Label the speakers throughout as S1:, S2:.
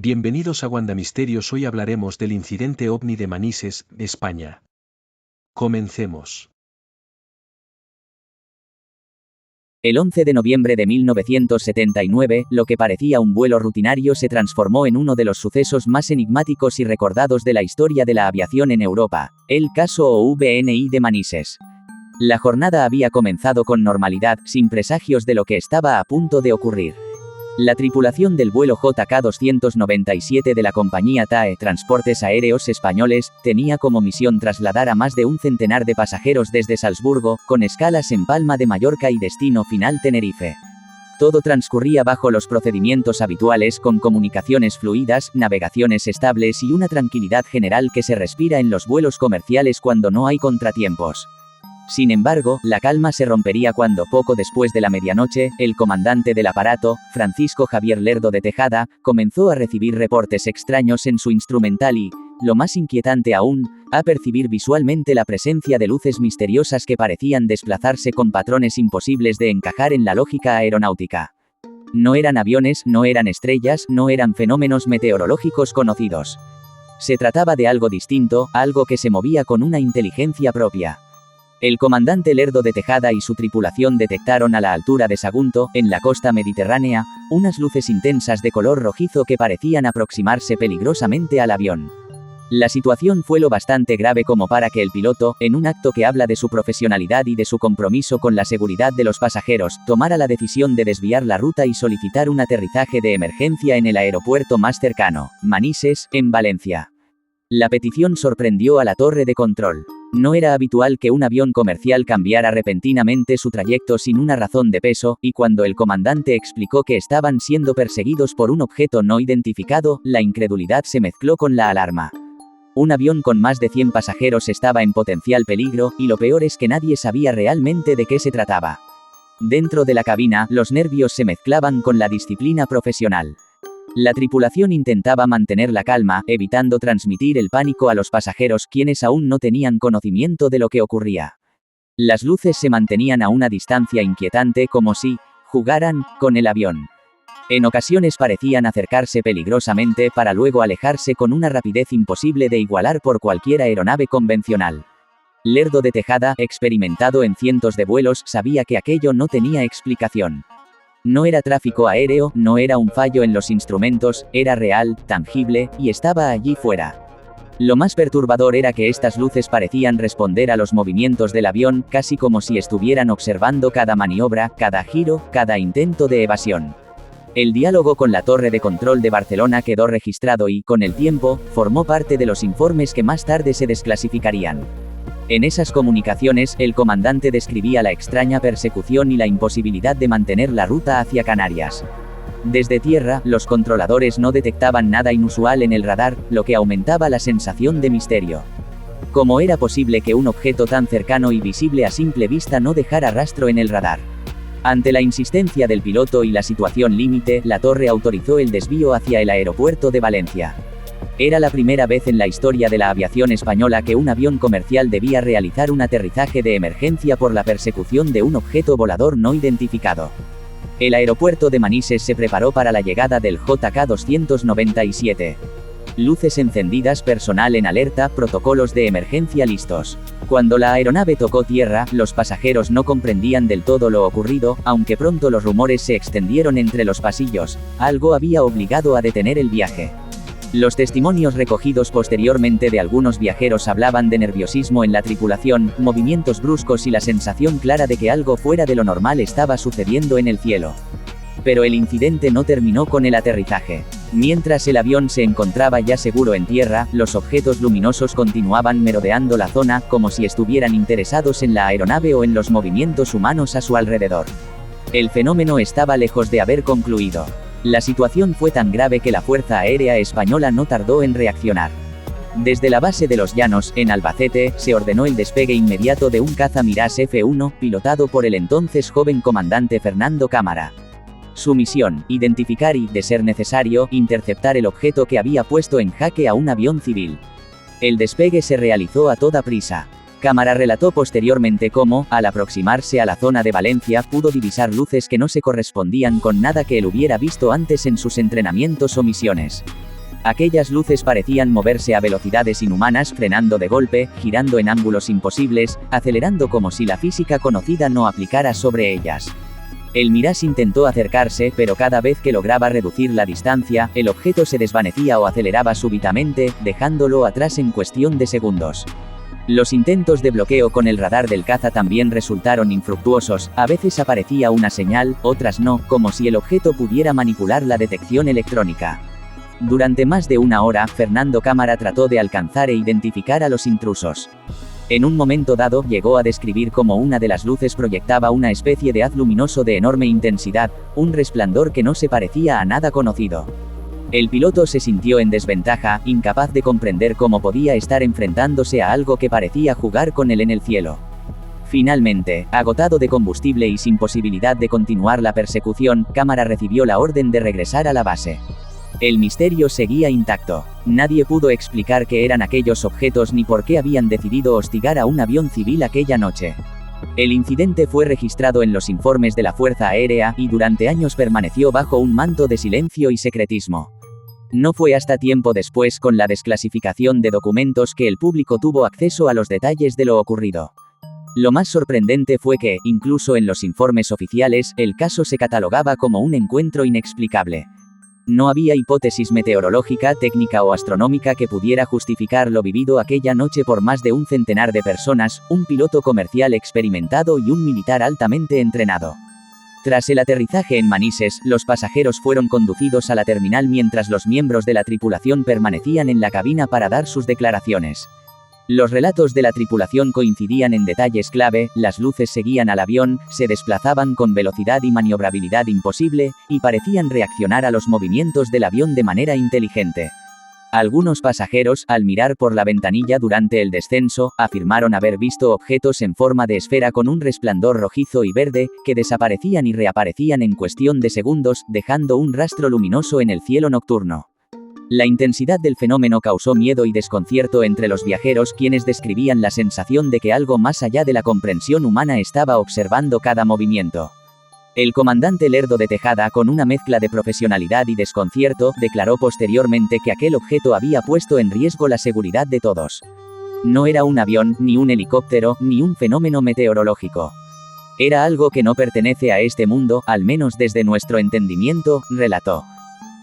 S1: Bienvenidos a Wanda Misterios. Hoy hablaremos del incidente OVNI de Manises, España. Comencemos.
S2: El 11 de noviembre de 1979, lo que parecía un vuelo rutinario se transformó en uno de los sucesos más enigmáticos y recordados de la historia de la aviación en Europa, el caso OVNI de Manises. La jornada había comenzado con normalidad, sin presagios de lo que estaba a punto de ocurrir. La tripulación del vuelo JK-297 de la compañía TAE Transportes Aéreos Españoles tenía como misión trasladar a más de un centenar de pasajeros desde Salzburgo, con escalas en Palma de Mallorca y destino final Tenerife. Todo transcurría bajo los procedimientos habituales, con comunicaciones fluidas, navegaciones estables y una tranquilidad general que se respira en los vuelos comerciales cuando no hay contratiempos. Sin embargo, la calma se rompería cuando, poco después de la medianoche, el comandante del aparato, Francisco Javier Lerdo de Tejada, comenzó a recibir reportes extraños en su instrumental y, lo más inquietante aún, a percibir visualmente la presencia de luces misteriosas que parecían desplazarse con patrones imposibles de encajar en la lógica aeronáutica. No eran aviones, no eran estrellas, no eran fenómenos meteorológicos conocidos. Se trataba de algo distinto, algo que se movía con una inteligencia propia. El comandante Lerdo de Tejada y su tripulación detectaron a la altura de Sagunto, en la costa mediterránea, unas luces intensas de color rojizo que parecían aproximarse peligrosamente al avión. La situación fue lo bastante grave como para que el piloto, en un acto que habla de su profesionalidad y de su compromiso con la seguridad de los pasajeros, tomara la decisión de desviar la ruta y solicitar un aterrizaje de emergencia en el aeropuerto más cercano, Manises, en Valencia. La petición sorprendió a la torre de control. No era habitual que un avión comercial cambiara repentinamente su trayecto sin una razón de peso, y cuando el comandante explicó que estaban siendo perseguidos por un objeto no identificado, la incredulidad se mezcló con la alarma. Un avión con más de 100 pasajeros estaba en potencial peligro, y lo peor es que nadie sabía realmente de qué se trataba. Dentro de la cabina, los nervios se mezclaban con la disciplina profesional. La tripulación intentaba mantener la calma, evitando transmitir el pánico a los pasajeros, quienes aún no tenían conocimiento de lo que ocurría. Las luces se mantenían a una distancia inquietante, como si jugaran con el avión. En ocasiones parecían acercarse peligrosamente para luego alejarse con una rapidez imposible de igualar por cualquier aeronave convencional. Lerdo de Tejada, experimentado en cientos de vuelos, sabía que aquello no tenía explicación. No era tráfico aéreo, no era un fallo en los instrumentos, era real, tangible, y estaba allí fuera. Lo más perturbador era que estas luces parecían responder a los movimientos del avión, casi como si estuvieran observando cada maniobra, cada giro, cada intento de evasión. El diálogo con la torre de control de Barcelona quedó registrado y, con el tiempo, formó parte de los informes que más tarde se desclasificarían. En esas comunicaciones, el comandante describía la extraña persecución y la imposibilidad de mantener la ruta hacia Canarias. Desde tierra, los controladores no detectaban nada inusual en el radar, lo que aumentaba la sensación de misterio. ¿Cómo era posible que un objeto tan cercano y visible a simple vista no dejara rastro en el radar? Ante la insistencia del piloto y la situación límite, la torre autorizó el desvío hacia el aeropuerto de Valencia. Era la primera vez en la historia de la aviación española que un avión comercial debía realizar un aterrizaje de emergencia por la persecución de un objeto volador no identificado. El aeropuerto de Manises se preparó para la llegada del JK-297. Luces encendidas, personal en alerta, protocolos de emergencia listos. Cuando la aeronave tocó tierra, los pasajeros no comprendían del todo lo ocurrido, aunque pronto los rumores se extendieron entre los pasillos. Algo había obligado a detener el viaje. Los testimonios recogidos posteriormente de algunos viajeros hablaban de nerviosismo en la tripulación, movimientos bruscos y la sensación clara de que algo fuera de lo normal estaba sucediendo en el cielo. Pero el incidente no terminó con el aterrizaje. Mientras el avión se encontraba ya seguro en tierra, los objetos luminosos continuaban merodeando la zona, como si estuvieran interesados en la aeronave o en los movimientos humanos a su alrededor. El fenómeno estaba lejos de haber concluido. La situación fue tan grave que la Fuerza Aérea Española no tardó en reaccionar. Desde la base de Los Llanos, en Albacete, se ordenó el despegue inmediato de un caza Mirage F-1, pilotado por el entonces joven comandante Fernando Cámara. Su misión, identificar y, de ser necesario, interceptar el objeto que había puesto en jaque a un avión civil. El despegue se realizó a toda prisa. Cámara relató posteriormente cómo, al aproximarse a la zona de Valencia, pudo divisar luces que no se correspondían con nada que él hubiera visto antes en sus entrenamientos o misiones. Aquellas luces parecían moverse a velocidades inhumanas, frenando de golpe, girando en ángulos imposibles, acelerando como si la física conocida no aplicara sobre ellas. El Mirage intentó acercarse, pero cada vez que lograba reducir la distancia, el objeto se desvanecía o aceleraba súbitamente, dejándolo atrás en cuestión de segundos. Los intentos de bloqueo con el radar del caza también resultaron infructuosos, a veces aparecía una señal, otras no, como si el objeto pudiera manipular la detección electrónica. Durante más de una hora, Fernando Cámara trató de alcanzar e identificar a los intrusos. En un momento dado, llegó a describir cómo una de las luces proyectaba una especie de haz luminoso de enorme intensidad, un resplandor que no se parecía a nada conocido. El piloto se sintió en desventaja, incapaz de comprender cómo podía estar enfrentándose a algo que parecía jugar con él en el cielo. Finalmente, agotado de combustible y sin posibilidad de continuar la persecución, Cámara recibió la orden de regresar a la base. El misterio seguía intacto. Nadie pudo explicar qué eran aquellos objetos ni por qué habían decidido hostigar a un avión civil aquella noche. El incidente fue registrado en los informes de la Fuerza Aérea y durante años permaneció bajo un manto de silencio y secretismo. No fue hasta tiempo después, con la desclasificación de documentos, que el público tuvo acceso a los detalles de lo ocurrido. Lo más sorprendente fue que, incluso en los informes oficiales, el caso se catalogaba como un encuentro inexplicable. No había hipótesis meteorológica, técnica o astronómica que pudiera justificar lo vivido aquella noche por más de un centenar de personas, un piloto comercial experimentado y un militar altamente entrenado. Tras el aterrizaje en Manises, los pasajeros fueron conducidos a la terminal mientras los miembros de la tripulación permanecían en la cabina para dar sus declaraciones. Los relatos de la tripulación coincidían en detalles clave: las luces seguían al avión, se desplazaban con velocidad y maniobrabilidad imposible, y parecían reaccionar a los movimientos del avión de manera inteligente. Algunos pasajeros, al mirar por la ventanilla durante el descenso, afirmaron haber visto objetos en forma de esfera con un resplandor rojizo y verde, que desaparecían y reaparecían en cuestión de segundos, dejando un rastro luminoso en el cielo nocturno. La intensidad del fenómeno causó miedo y desconcierto entre los viajeros, quienes describían la sensación de que algo más allá de la comprensión humana estaba observando cada movimiento. El comandante Lerdo de Tejada, con una mezcla de profesionalidad y desconcierto, declaró posteriormente que aquel objeto había puesto en riesgo la seguridad de todos. No era un avión, ni un helicóptero, ni un fenómeno meteorológico. Era algo que no pertenece a este mundo, al menos desde nuestro entendimiento, relató.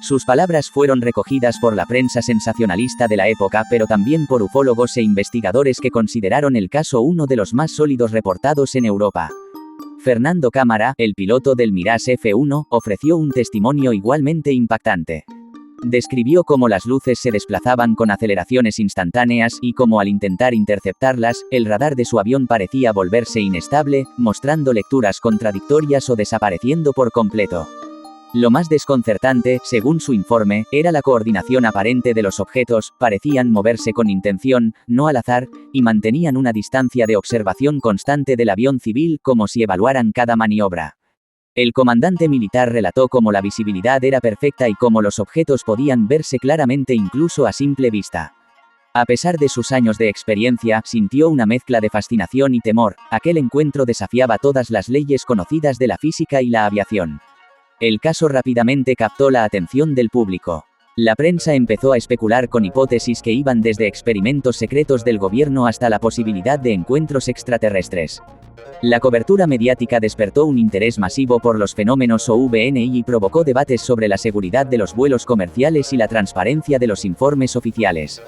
S2: Sus palabras fueron recogidas por la prensa sensacionalista de la época, pero también por ufólogos e investigadores que consideraron el caso uno de los más sólidos reportados en Europa. Fernando Cámara, el piloto del Mirage F-1, ofreció un testimonio igualmente impactante. Describió cómo las luces se desplazaban con aceleraciones instantáneas y cómo, al intentar interceptarlas, el radar de su avión parecía volverse inestable, mostrando lecturas contradictorias o desapareciendo por completo. Lo más desconcertante, según su informe, era la coordinación aparente de los objetos: parecían moverse con intención, no al azar, y mantenían una distancia de observación constante del avión civil, como si evaluaran cada maniobra. El comandante militar relató cómo la visibilidad era perfecta y cómo los objetos podían verse claramente incluso a simple vista. A pesar de sus años de experiencia, sintió una mezcla de fascinación y temor. Aquel encuentro desafiaba todas las leyes conocidas de la física y la aviación. El caso rápidamente captó la atención del público. La prensa empezó a especular con hipótesis que iban desde experimentos secretos del gobierno hasta la posibilidad de encuentros extraterrestres. La cobertura mediática despertó un interés masivo por los fenómenos OVNI y provocó debates sobre la seguridad de los vuelos comerciales y la transparencia de los informes oficiales.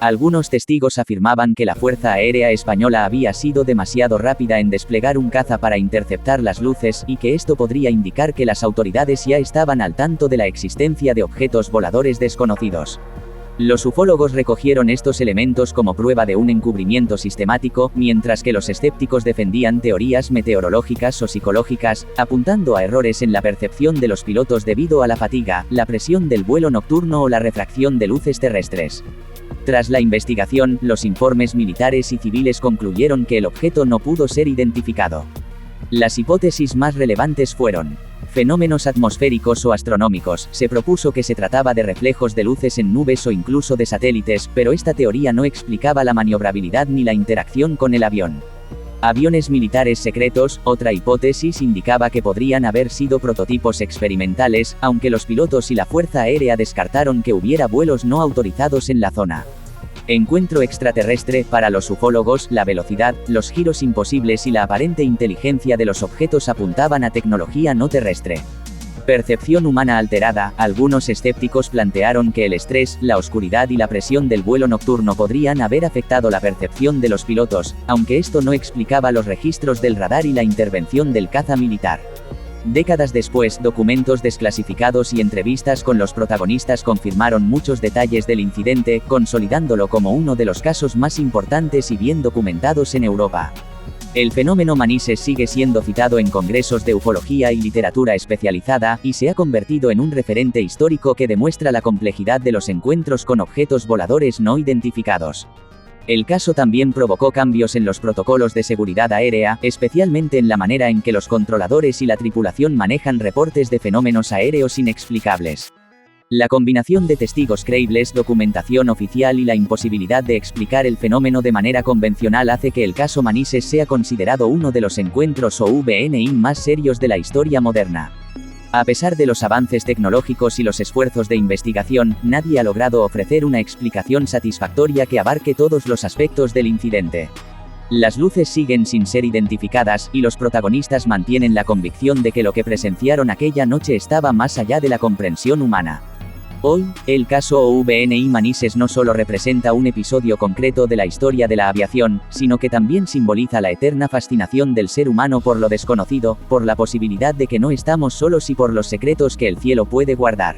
S2: Algunos testigos afirmaban que la Fuerza Aérea Española había sido demasiado rápida en desplegar un caza para interceptar las luces, y que esto podría indicar que las autoridades ya estaban al tanto de la existencia de objetos voladores desconocidos. Los ufólogos recogieron estos elementos como prueba de un encubrimiento sistemático, mientras que los escépticos defendían teorías meteorológicas o psicológicas, apuntando a errores en la percepción de los pilotos debido a la fatiga, la presión del vuelo nocturno o la refracción de luces terrestres. Tras la investigación, los informes militares y civiles concluyeron que el objeto no pudo ser identificado. Las hipótesis más relevantes fueron: fenómenos atmosféricos o astronómicos. Se propuso que se trataba de reflejos de luces en nubes o incluso de satélites, pero esta teoría no explicaba la maniobrabilidad ni la interacción con el avión. Aviones militares secretos. Otra hipótesis indicaba que podrían haber sido prototipos experimentales, aunque los pilotos y la Fuerza Aérea descartaron que hubiera vuelos no autorizados en la zona. Encuentro extraterrestre. Para los ufólogos, la velocidad, los giros imposibles y la aparente inteligencia de los objetos apuntaban a tecnología no terrestre. Percepción humana alterada. Algunos escépticos plantearon que el estrés, la oscuridad y la presión del vuelo nocturno podrían haber afectado la percepción de los pilotos, aunque esto no explicaba los registros del radar y la intervención del caza militar. Décadas después, documentos desclasificados y entrevistas con los protagonistas confirmaron muchos detalles del incidente, consolidándolo como uno de los casos más importantes y bien documentados en Europa. El fenómeno Manises sigue siendo citado en congresos de ufología y literatura especializada, y se ha convertido en un referente histórico que demuestra la complejidad de los encuentros con objetos voladores no identificados. El caso también provocó cambios en los protocolos de seguridad aérea, especialmente en la manera en que los controladores y la tripulación manejan reportes de fenómenos aéreos inexplicables. La combinación de testigos creíbles, documentación oficial y la imposibilidad de explicar el fenómeno de manera convencional hace que el caso Manises sea considerado uno de los encuentros OVNI más serios de la historia moderna. A pesar de los avances tecnológicos y los esfuerzos de investigación, nadie ha logrado ofrecer una explicación satisfactoria que abarque todos los aspectos del incidente. Las luces siguen sin ser identificadas, y los protagonistas mantienen la convicción de que lo que presenciaron aquella noche estaba más allá de la comprensión humana. Hoy, el caso OVNI Manises no solo representa un episodio concreto de la historia de la aviación, sino que también simboliza la eterna fascinación del ser humano por lo desconocido, por la posibilidad de que no estamos solos y por los secretos que el cielo puede guardar.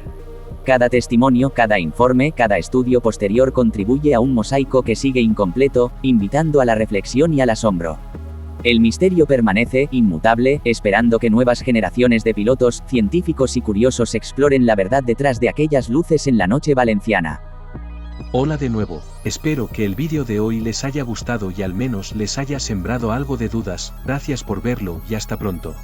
S2: Cada testimonio, cada informe, cada estudio posterior contribuye a un mosaico que sigue incompleto, invitando a la reflexión y al asombro. El misterio permanece, inmutable, esperando que nuevas generaciones de pilotos, científicos y curiosos exploren la verdad detrás de aquellas luces en la noche valenciana.
S1: Hola de nuevo, espero que el vídeo de hoy les haya gustado y al menos les haya sembrado algo de dudas. Gracias por verlo y hasta pronto.